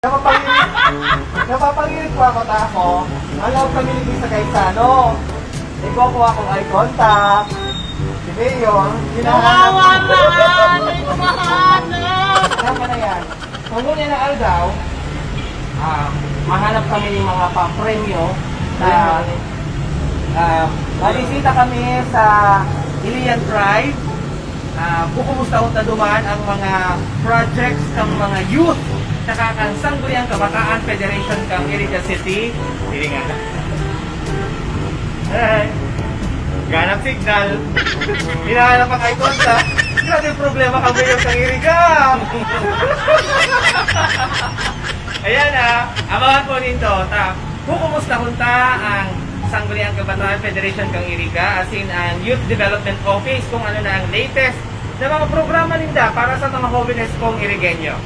Napapanginig po ako tako. Ang panginig sa Kaisano. Ikaw po akong eye contact. Si Mayor, hinahanap ko. Tama na yan. Kung ngunit na aldaw, mahanap kami ng mga papremyo na malisita kami sa Ilian Drive. Kukumusta unta duman ang mga projects ng mga youth saka ang Sangguniang Kabataan Federation kang Iriga City. Hindi nga. Ganap signal. Hinahanap ang eye contact. Grabe yung problema kang Mayor kang Iriga. Ayan abangan po ninto. Kukumusta unta ang Sangguniang Kabataan Federation kang Iriga as in ang Youth Development Office kung ano na ang latest na mga programa ninda para sa mga homeless kong Irigenyo.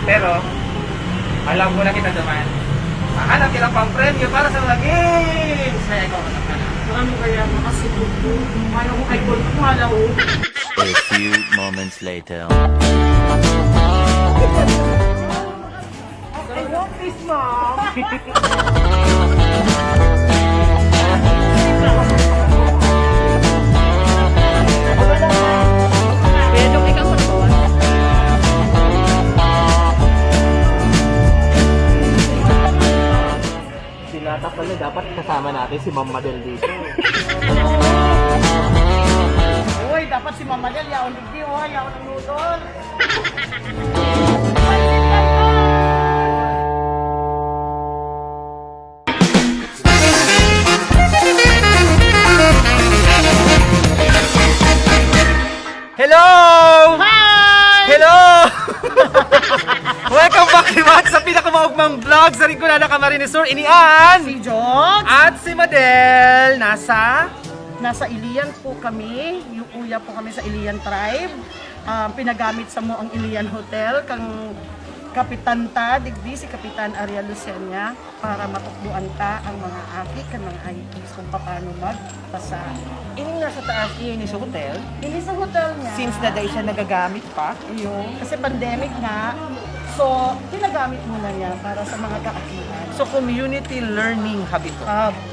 Pero, alam mo na kita naman, mahanap kita pang premyo para sa mga games na ikaw na. Ano kaya makasipot ko? Paano kung ay gold ko malaw? A few moments later. I want this, Mom! Pero ikaw ko to. Sinata pala, dapat kasama natin si Ma'am Madel dito. Uy, dapat si Mama Del, yaon digdi, yaon ng nudol. Hello! Hi! Hello! Welcome back naman sa pinakamaugmang vlog sa Rinconada Camarines Sur. Inian! Si George. At si Madel nasa Nasa Ilian po kami. Yung kuya po kami sa Ilian Tribe. Pinagamit sa mo ang Ilian Hotel kang Kapitan ta, digdi si Kapitan Ariel Lucena para matukbuan ta ang mga aki kan mga IPs kung paano magpasa. ining nasa taas ini sa hotel. Ini sa hotel niya. Since na day siya nagagamit pa. Yung, kasi pandemic nga, so ginagamit muna niya para sa mga kaakihan. So community learning hub ito.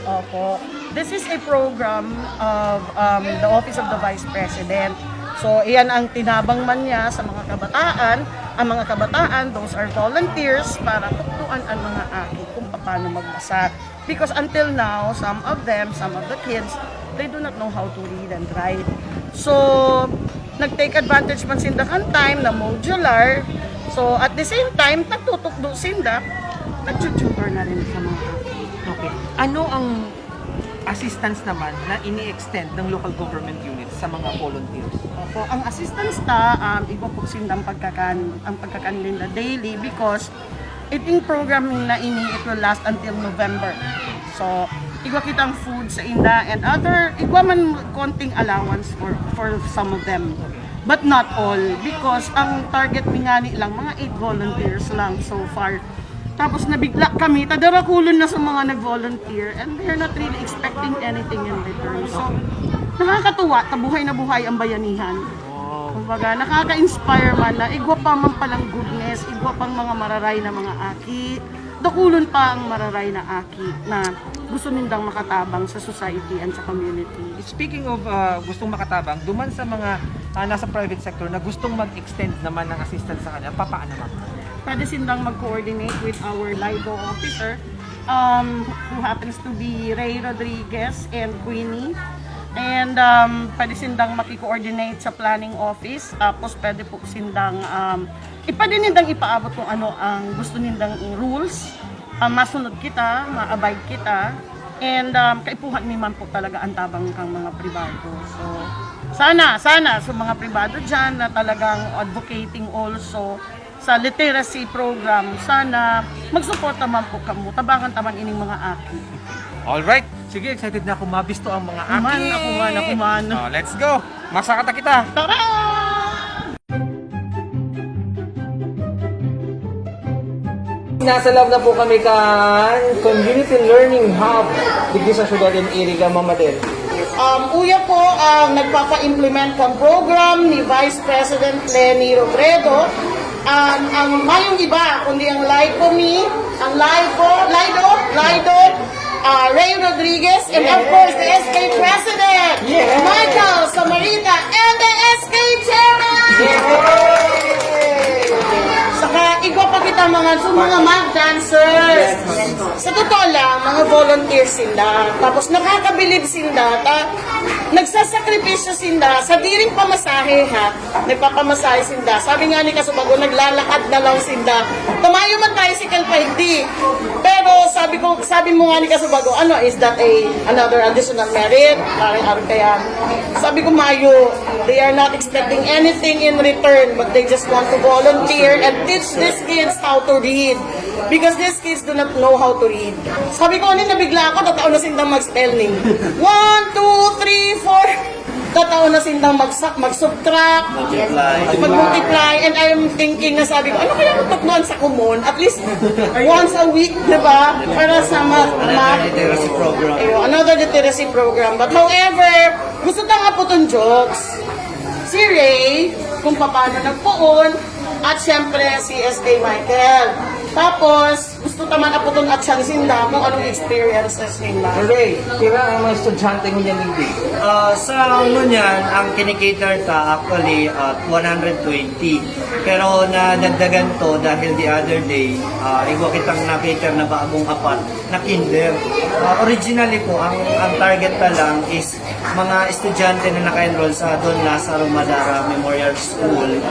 Opo. This is a program of the Office of the Vice President. So, iyan ang tinabang man niya sa mga kabataan. Ang mga kabataan, those are volunteers para tuktuan ang mga aki kung paano magbasa. Because until now, some of the kids, they do not know how to read and write. So, nag-take advantage man sinda kan time na modular. So, at the same time, nagtutukdo sinda, nag-tutor na rin sa mga aki. Okay. Ano ang assistance naman na ini-extend ng local government units sa mga volunteers? Opo, ang assistance ta, iba po sindang ang pagkakanlinda daily because eating program na ini, it will last until November. So, igwa kitang food sa inda and igwa man konting allowance for some of them. But not all because ang target mi nga ni lang mga 8 volunteers lang so far. Tapos nabigla kami, tadarakulon na sa mga nag-volunteer and they're not really expecting anything in return. So, nakakatuwa, tabuhay na buhay ang bayanihan. Kumbaga, nakaka-inspire man na igwa pa man palang goodness, igwa pang mga mararay na mga aki, dakulon pa ang mararay na aki na gusto nindang makatabang sa society and sa community. Speaking of gustong makatabang, duman sa mga nasa private sector na gustong mag-extend naman ng assistance sa kanya, papaano naman? Pwede sindang mag-coordinate with our LIGO officer who happens to be Ray Rodriguez and Queenie. And pwede sindang maki-coordinate sa planning office. Tapos pwede po sindang pwede nindang ipaabot kung ano ang gusto nindang rules. Masunod kita, ma-abide kita. And kaipuhan naman po talaga ang tabang kang mga pribado. So sana sa mga pribado dyan na talagang advocating also sa literacy program, sana mag-support naman po kamo, tabangan taman ining mga aki. Alright, sige, excited na ako mabisto ang mga aki. Ako man. Oh, let's go! Masakata kita! Tara! Nasa loob na po kami kan Community Learning Hub dito sa Ciudad ng Iriga, Mamadel. Uya po ang nagpapa-implement ng program ni Vice President Lenny Robredo ang mayong iba, kundi ang Lycomi, ang Lido, Ray Rodriguez, and of course, the SK President, Michael Samarita, and the SK Chairman! Saka, igwa pa kita mga mag dancers. Sa totoo lang, mga volunteers sila. Tapos nakakabilib sila. Nagsasakripisyo sila. Sa diring pamasahe ha. Nagpapamasahe sila. Sabi nga ni Kasubago, naglalakad na lang sila. Tumayo man tricycle pa hindi. Pero sabi mo nga ni Kasubago, ano, is that another additional merit? Parang kaya. Sabi ko, Mayo, they are not expecting anything in return, but they just want to volunteer and teach these kids how to read. Because these kids do not know how to read. Sabi ko, nabigla ako, tataon na sindang mag-spelling. 1, 2, 3, 4. Tataon na sindang mag-subtract, mag-multiply, and I'm thinking na sabi ko, ano kaya matukluan sa common? At least once a week, di ba? Para sa math. Literacy program. Another literacy program. But however, gusto tanga po itong jokes. Si Ray, kung paano nagpuon, at syempre si SK Michael. Tapos, gusto naman na po itong at sinda kung anong experiences nila. Ray, kira ang mga estudyante mo niyan hindi? Sa ano niyan, ang kinikater ta actually at 120. Pero nadagdagan to dahil the other day, igwa kitang na-cater na bagong apat na kinder. Originally po, ang target pa lang is mga estudyante na naka-enroll sa Don Lazaro Madara Memorial School,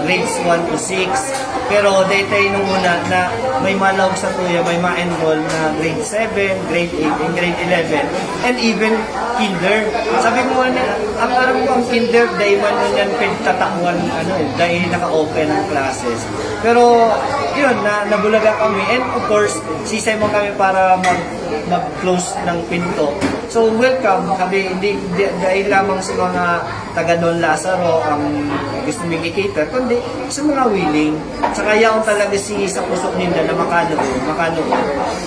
grades 1 to 6. Pero daytay nung una na may malawag sa tuya, may ma-enroll na grade 7, grade 8, and grade 11, and even kinder. Sabi ko nga, ang alam ko ang kinder, dahil man nun yan pintatakwan, dahil naka-open ang classes. Pero, yun, nabulaga kami. And of course, sisay mo kami para mag-close ng pinto. So, welcome. Kami, hindi dahil lamang sa mga taga Don Lazaro ang gusto mong i-cater, kundi sa mga willing. Saka yaon talaga sa pusok nila na makanood.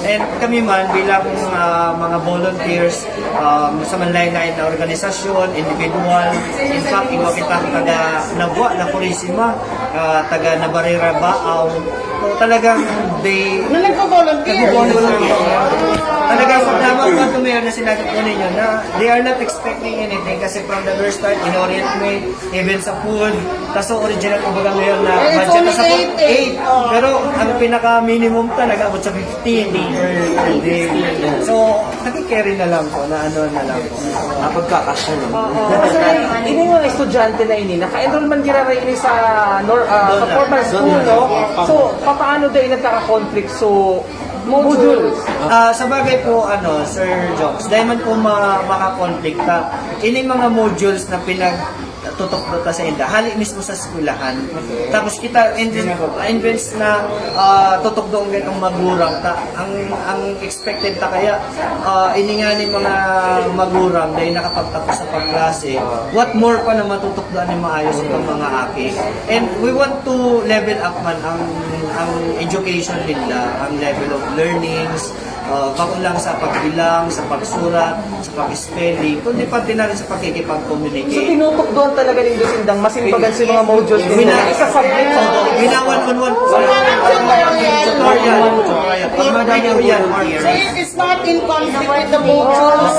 And kami man, bilang mga volunteers, sa manlain-lain na organisasyon, individual, in fact, iwa kitang taga Nabwa, na Purisima, taga Nabarira, Baaw. So, talagang Na nagpo-volunteer. Talagang salamat po ito mayor na sinagot po ninyo na they are not expecting anything kasi from the very start, in-orient me, even sa food. Tapos original ko baga mayor na It's budget only na sa 8. 8. Pero ang pinaka-minimum talaga abot sa 15 per day. So, nag-carry na lang po, na ano na lang po. Pagkakasya no. Kasi ini mga estudyante na ini, naka-enroll man gira ini sa sa formal school, no? So, paano daw nagkaka-conflict? So, modules. Sa bagay po, Sir Jokes, dahil man po makakonflikta, ini mga modules na tutok ta sa inda, hali mismo sa skulahan. Tapos kita invest na tutok doon ganitong magurang ta. Ang expected ta kaya ini nga ni mga magurang dahil nakapagtapos sa pagklase. What more pa na matutok doon ni maayos ang mga aki. And we want to level up man ang education nila, ang level of learnings, bako lang sa pagbilang, sa pagsurat, sa pag-spelling, kundi pati na rin sa So, pakikipag-communicate. tinutok doon talaga ng Dusindang masimbagan sa mga modules nila. Ikasubmit sa One-on-one po. Tutorial. Pag madami po yan, So it's not in conflict with the modules.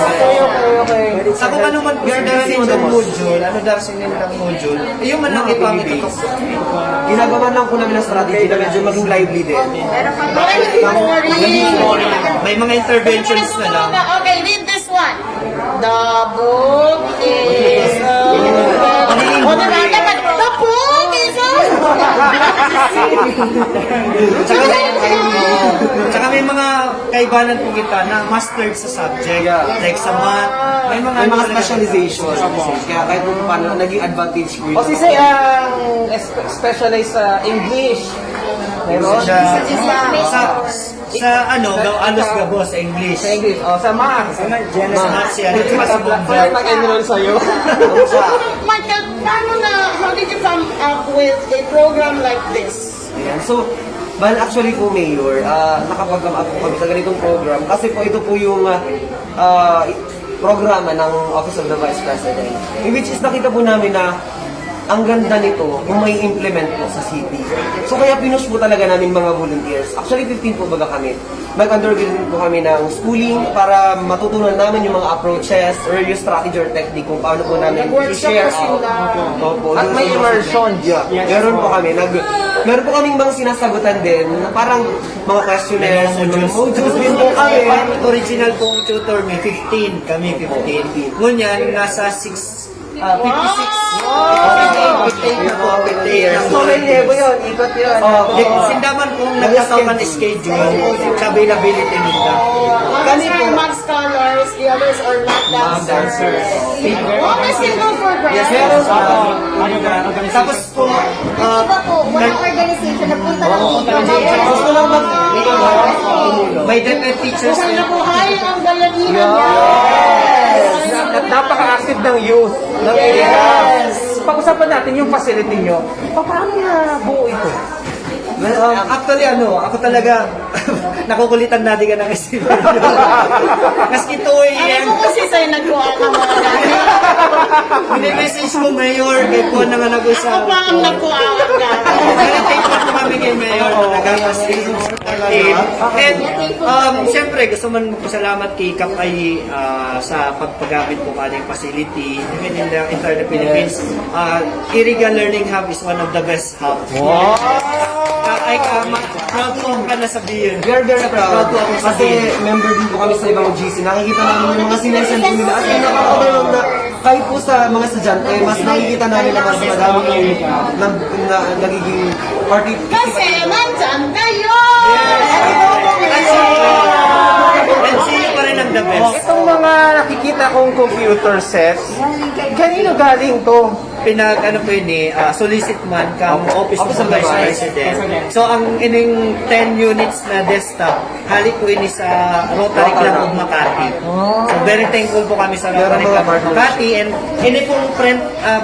Okay. Sa kung ano man darsin ng module, darsin ng module, yung man lang ipamitutok. Ginagawa lang ko namin ang strategy na medyo maging lively din. May mga interventions na lang. Okay, read this one. The book is the book is Tsaka may mga kaibanan po kita na mastered sa subject, like sa math, may mga specialization. Kaya kahit kung paano, naging advantage ko yun. O si Say, specialized sa English. Meron? sa alos gabo sa English. Sa English. O, sa math. Sa math siya. Dito pa si Kaya nag-enroll sa'yo. Michael, how did you come up with a program like this? Ayan. So, actually po, Mayor, nakapag-come up po kami sa ganitong program kasi po ito po yung programa ng Office of the Vice President. In which is nakita po namin na ang ganda nito kung may implement po sa city. So kaya pinush po talaga namin mga volunteers. Actually 15 po baga kami. Nag-undergo din po kami ng schooling para matutunan namin yung mga approaches or yung strategy or technique kung paano po namin Nag-workshop i-share pa sila. Opo, At dun may sa mga immersion. Yeah, meron po kami. Meron po kaming mga sinasagutan din na parang mga questionnaires and mga modules din po kami. Original pong tutor may 15, kami 15. Ngunyan, nasa 56. 58 na po, 58 years. So may level yun, ikot yun. Sindaman pong nagkakaw ng schedule, sa availability nila. Kami are mag scholars, the others are not dancers. Oh, may single for Yes, grants. meron. Tapos po, Iba po, walang organization, nagpunta lang dito. gusto lang may DepEd teachers Buhay na din. buhay ang galanginan niya. At napaka-active ng youth. Ng Pag-usapan natin yung facility nyo. Paano na buo ito? Well, actually, ako talaga, nakukulitan natin ka ng isip. Kasi ito Alam mo kasi sa'yo nagkuha ka mga namin. message ko, Mayor, kay po naman Ako nag-usap. pa ang nagkuha ka. Very thankful po kami kay Mayor talaga kasi supportive. And, siyempre, gusto man magpasalamat kay Kap ay sa pagpagamit po kanyang facility even in the entire Philippines. Iriga Learning Hub is one of the best hub. Wow! Proud po ka na sabihin. Very, very proud. po ako Kasi sabihin. member din po kami sa ibang GC. Nakikita namin yung mga sinesend po nila. At nakaka-overwhelm na kahit po sa mga estudyante, mas nakikita namin na mas madaming na nagiging party. Kasi nandyan kayo! And see you pa rin ang the best. Itong mga nakikita kong computer sets, kanino galing to? Solicit man kang Office of the Vice President. So, ang ining 10 units na desktop, halik po ini sa Rotary Club of Makati. So, very thankful po kami sa Rotary Club of Makati. And ini pong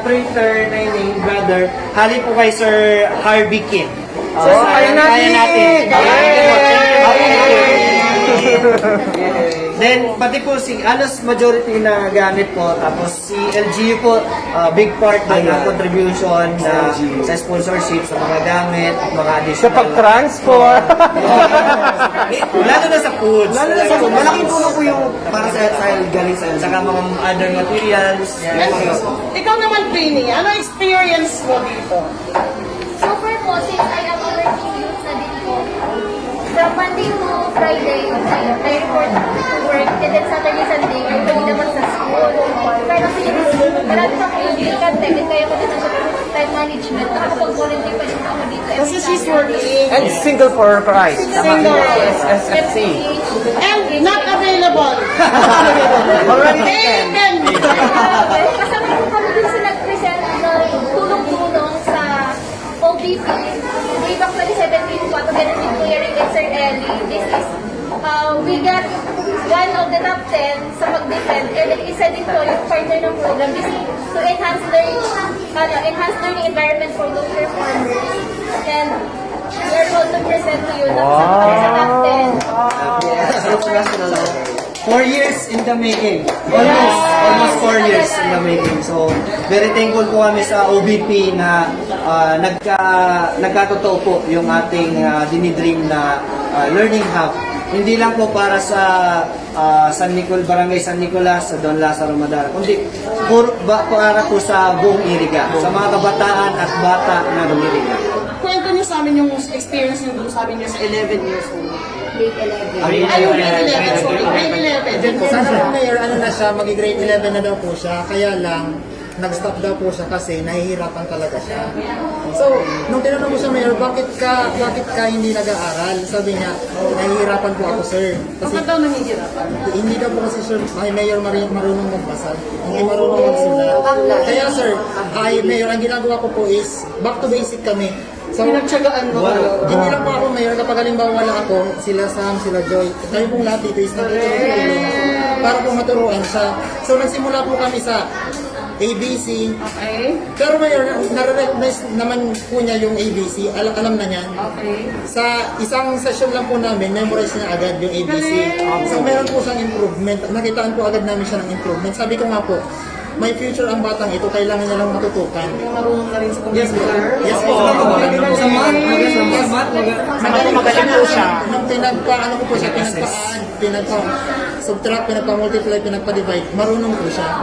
printer na ining brother, halik po kay Sir Harvey Kim. So, kaya natin! Then, pati po alas majority na gamit po. Tapos si LGU po, big part ng contribution sa sponsorship, sa mga gamit, mga Sa additional. pag-transport. Lalo na sa foods. Malaking tulong po yung para sa galing sa Saka mga other materials. Ikaw naman, Trini, ano experience mo dito? So far po, since I am a working youth na din po, from Monday to Friday, I report to work, and then Saturday, Sunday, I pwede naman sa school. Pero since marami pa po yung vacant time, and kaya ko din sa time management, nakapag-volunteer pa din ako dito. Kasi she's working. And Single for Christ. Single. SFC. And not available. Already Amen. Kasama po kami dun sa nag-present ng tulong-tulong sa OBP. Way back 2017 po, together with Kuya Rick and Sir Ellie. This is, we got one of the top 10 sa pag-defend. And then isa din po yung partner ng program. This is to enhance learning environment for low performers. And we are proud to present to you na sa top 10. 4 years in the making. Almost 4 years in the making. So, very thankful po kami sa OBP na nagkatotoo po yung ating dinidream na learning hub. Hindi lang po para sa Barangay San Nicolas, sa Don Lazaro Madara, kundi para po sa buong Iriga, sa mga kabataan at bata na Iriga. Kwento niyo sa amin yung experience niyo dun sa amin niyo sa 11 years old. Grade 11. Ay, grade 11. Sorry, grade 11. Sana po Mayor, na siya, mag-grade 11 na daw po siya, kaya lang, nag-stop daw po siya kasi nahihirapan talaga siya. So, nung tinanong ko siya, Mayor, bakit ka hindi nag-aaral? Sabi niya, nahihirapan po ako, sir. Kasi Bakit daw nahihirapan? hindi daw po kasi, sir, ay Mayor marunong magbasa. Hindi marunong magsulat. Kaya, sir, Mayor, ang ginagawa ko po is, back to basic kami. So, Pinagtsagaan mo. hindi lang po ako Mayor, kapag halimbawa wala ako, sila Sam, sila Joy, tayo pong lahat dito is nagtutulong para po maturuan siya. So, nagsimula po kami sa ABC. Okay. Pero Mayor, nare-recognize naman po niya yung ABC. Alam na niya. Okay. Sa isang session lang po namin, memorize niya agad yung ABC. So, meron po siyang improvement. Nakitaan po agad namin siya ng improvement. Sabi ko nga po, may future ang batang ito, kailangan niya lang matutukan. Marunong na rin sa computer. Yes po. Magaling po siya. Nung pinagpa-ano ko po siya, pinagpa-subtract, pinagpa-multiply, pinagpa-divide, marunong po siya.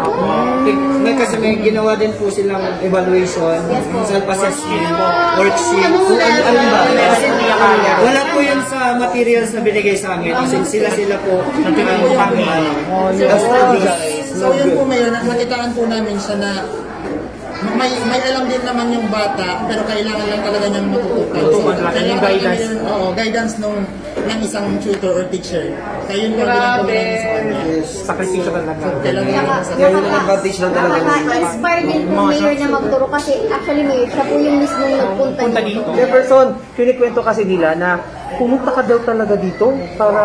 Kasi may ginawa din po silang evaluation, self-assessment, worksheet, kung ano ba. Wala po yun sa materials na binigay sa amin. Kasi sila po So yun po Mayor, nakitaan po namin siya na may alam din naman yung bata, pero kailangan lang talaga niyang matutukan. Kailangan guidance. Guidance ng isang tutor or teacher. Kaya yun po ginagawa namin sa kanya. Sakripisyo talaga. Kailangan Nakaka-inspire din po Mayor na magturo kasi actually Mayor, siya po yung mismong nagpunta dito. Jefferson, kinikwento kasi nila na pumunta ka daw talaga dito para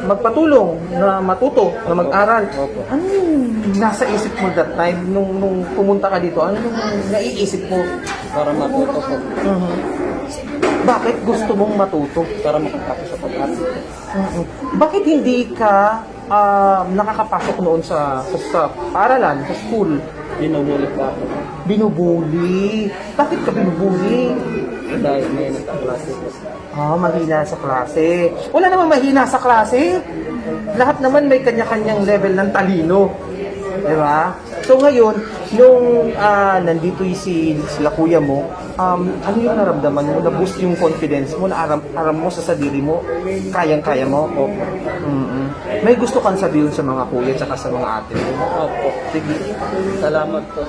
magpatulong, na matuto, na mag-aral. Ano yung nasa isip mo that time nung pumunta ka dito? Ano yung naiisip mo? para matuto po. Bakit gusto mong matuto? Para makatapos sa pag-arte. Bakit hindi ka nakakapasok noon sa paaralan, sa school? Binubulit ka ako. Binubuli. Bakit ka binubuli? Dahil may nagkaklase po. Mahina sa klase. Wala namang mahina sa klase. Lahat naman may kanya-kanyang level ng talino. Di ba? So ngayon, nung nandito sila kuya mo, ano yung naramdaman mo? Na-boost yung confidence mo? Na-aram mo sa sarili mo? Kayang-kaya mo? May gusto kang sabihin sa mga kuya at sa mga ate mo? Opo. Sige. Salamat po.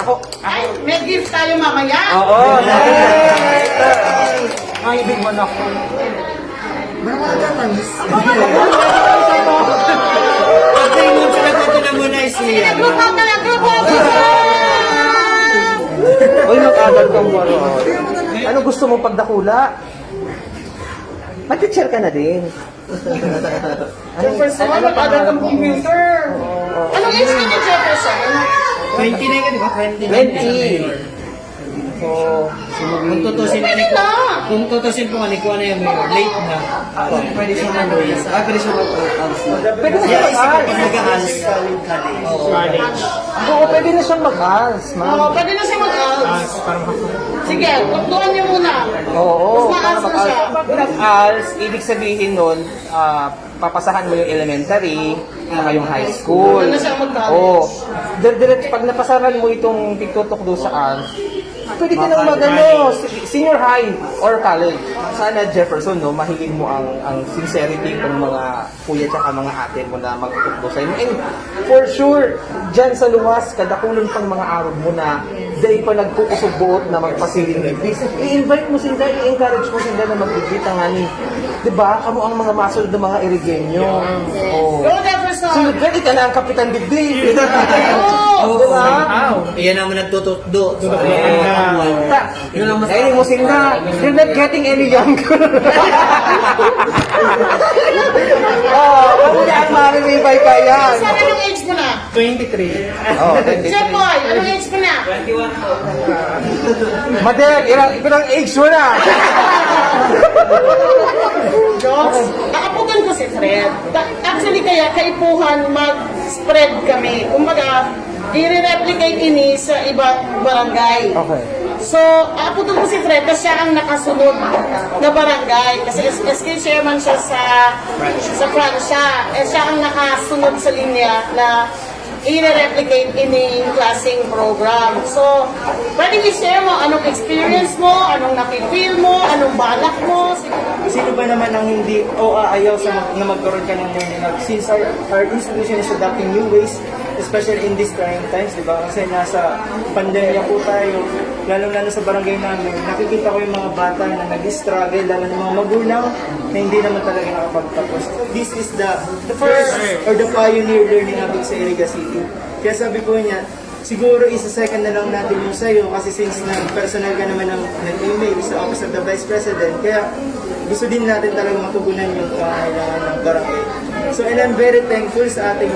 Ako, May gift tayo mamaya. oo. Ay, big man ako. Marunong ka, Manis. Ate, yung sinagot na muna is Lian. Uy, mag-aral kang waro. Ano gusto mo pagdakula? Mag-teacher ka na din. Jefferson, mag-aral kang computer. Anong age ka ni Jefferson? 20 na yun, di ba? 20. So, Kung tutusin po nga, nikuha na yung mayor. Late na. Pwede siya mag-aals. Pwede siya mag-aals. pwede na siyang mag-ALS. Pag nag-aals. Oo, pwede na siyang mag-ALS, ma'am. Oo, pwede na siya mag-ALS. Sige, tuktuan niyo muna. Oo, Mas para ma-ALS na mag-ALS. siya. Pag nag-ALS, ibig sabihin nun, papasahan mo yung elementary, yung high school. Doon na siya mag-college. Oo. Pag napasaran mo itong pagtutok doon sa ALS, pwede ka nang senior high or college. Sana Jefferson, no, mahingin mo ang sincerity ng mga kuya at mga ate mo na magtutok sa'yo. And for sure, dyan sa luwas, kadakulon pang mga araw mo na dahil pa nagkukusog buot na magpasiling bibis. I-invite mo sila, i-encourage mo sila na magbibit ang ani. Diba? Kamu ang mga masunod ng mga irigenyo. Oh. Go, Jefferson! Sunod ready ka na ang Kapitan Dibdib. Oo! Diba? Iyan naman nagtutokdo. Dahil mo sila, you're not getting any younger. Ano na ang mamimibay ka yan? Sabi anong age mo na? 23. Oh, Chef Boy, anong age mo na? 21 po. Madel, ilang age mo na? Jokes. Nakaputan ko si Fred. Actually kaya kaipuhan mag-spread kami. Kumbaga, i-replicate ini sa ibang barangay. Okay. So, aaputan ko si Fred kasi siya ang nakasunod na barangay. Kasi SK chairman siya sa Francia. Eh, siya ang nakasunod sa linya na i-replicate ini klaseng program. So, pwede i-share mo anong experience mo, anong nakifeel mo, anong balak mo. Sino ba naman ang hindi o aayaw na magkaroon ka ng learning hub? Since our institution is adopting new ways, especially in these trying times, di ba? Kasi nasa pandemya po tayo, lalo-lalo sa barangay namin, nakikita ko yung mga bata na nag-struggle, lalo ng mga magulang na hindi naman talaga nakapagtapos. This is the first or the pioneer learning hub sa Iriga City. Kaya sabi ko niya, siguro isa-second na lang natin yung sa'yo kasi since personal ka naman ng nag-email sa Office of the Vice President, kaya gusto din natin talaga matugunan yung kailangan ng barangay. So, and I'm very thankful sa ating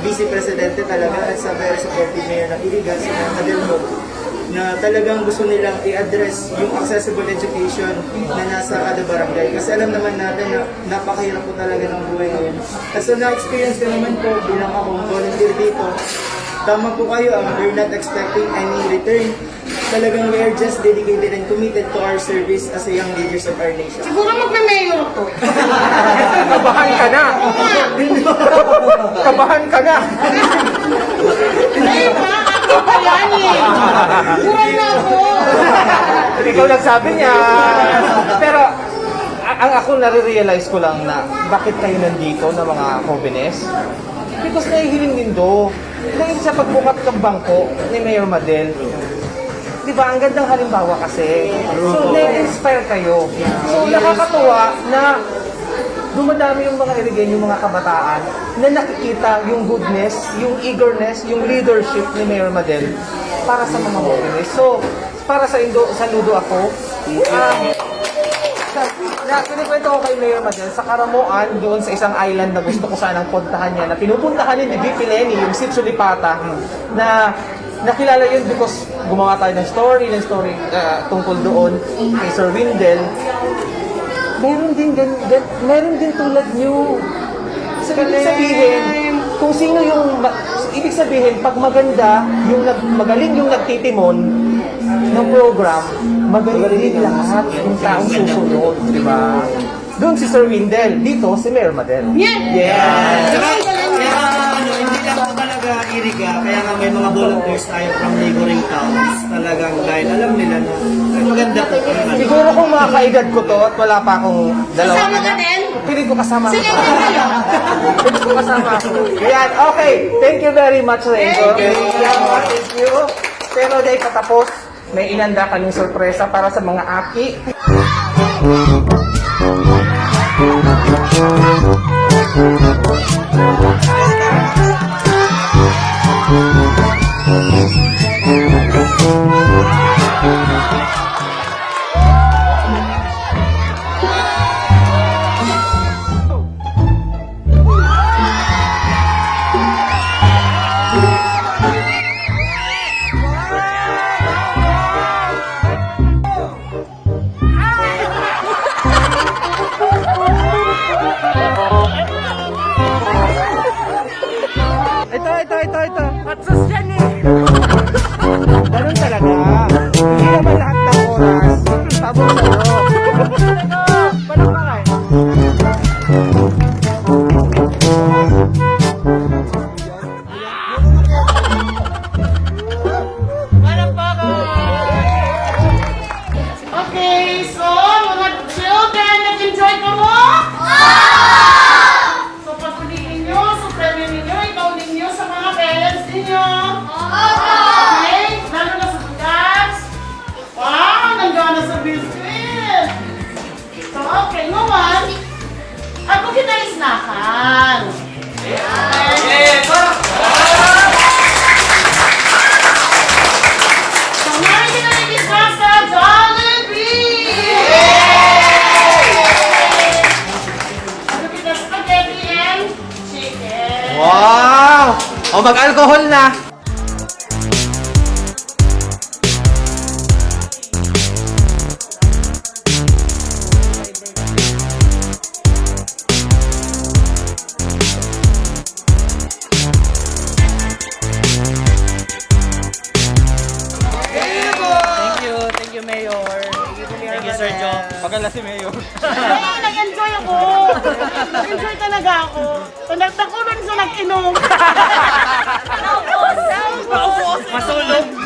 Vice Presidente talaga at sa very supportive mayor ng Iriga, si Madel Mo. na talagang gusto nilang i-address yung accessible education na nasa kada barangay. Kasi alam naman natin na napakahirap po talaga ng buhay ngayon. Kasi na-experience ko naman po bilang akong volunteer dito, tama po kayo, we're not expecting any return. Talagang we are just dedicated and committed to our service as a young leaders of our nation. Siguro magme-mayor to. Kabahan ka na! Kabahan ka na! Ay, ako pa yan eh. Buhay na ako. Ikaw nagsabi niya. Pero, ang ako nare-realize ko lang na bakit kayo nandito na mga jóvenes? Because nahihiling din do. Dahil sa pagbukat ng bangko ni Mayor Madel, di ba, ang gandang halimbawa kasi. So, na-inspire kayo. So, nakakatuwa na dumadami yung mga Irigeño, yung mga kabataan na nakikita yung goodness, yung eagerness, yung leadership ni Mayor Madel para sa mga jóvenes. So, para sa saludo ako, kinikwento ko kay Mayor Madel sa Karamoan, doon sa isang island na gusto ko sanang puntahan niya, na pinupuntahan ni VP Lenny, yung Sitio Lipata, na nakilala yun because gumawa tayo ng story tungkol doon kay Sir Windel. Meron din tulad niyo. So, ibig sabihin, kung sino yung, ibig sabihin, pag maganda, magaling yung nagtitimon ng program, magaling din lahat yung taong susunod, di ba? Doon si Sir Windel, dito si Mayor Madel. Yeah! Hindi lang po talaga Iriga, kaya nga may mga volunteers tayo from neighboring towns. Talagang dahil alam nila na maganda po. Siguro kung mga kaedad ko to at wala pa akong dalawa. Kasama ka din? Piling ko kasama ako. Sige, tayo. Piling ko kasama ako. Yan, okay. Thank you very much, Renzo. Thank you. Pero dahil patapos, may inanda kaming sorpresa para sa mga aki. Ito. Patsos yan eh. Ganun talaga. Hindi naman lahat ng oras. Pabor sa'yo. Walang bakay. Okay, so mga children, nag-enjoy ka mo? So pagpuliin nyo, so premyo ninyo, ikaw ninyo sa mga parents ninyo. Okay, lalo na sa bukas. Wow, nanggana sa biscuit. So okay, ngayon, ako kita isnakan. So ngayon kita nag-isnak sa Jollibee. Ano kita spaghetti and chicken. Wow! O mag-alcohol na. Thank you, Mayor. Thank you, Sir Joe. Pagala si Mayor. Ay, nag-enjoy ako. Nag-enjoy talaga ako. Nagtakunan sa nag-inom.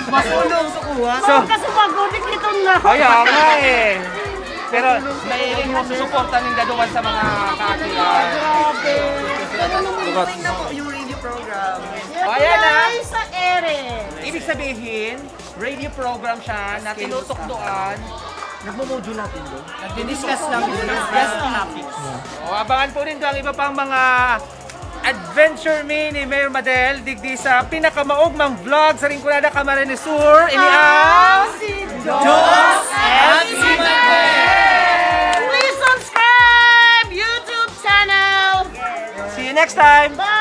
Masulong sa kuha. So, kasi magulik ito na. Kaya nga eh. Pero naiiling mo susuporta ng daduan sa mga kakilan. Grabe. na po yung radio program. Ayan na. Sa ere. Ibig sabihin, radio program siya na tinutukdoan. Nagmo-module natin doon. Nag-discuss lang doon ng best topics. Abangan po rin doon ang iba pang mga adventure me ni Mayor Madel digdi sa pinakamaugmang vlog sa Rinconada, Camarines Sur. Ini ang Si Diyos at si Please subscribe YouTube channel. See you next time! Bye!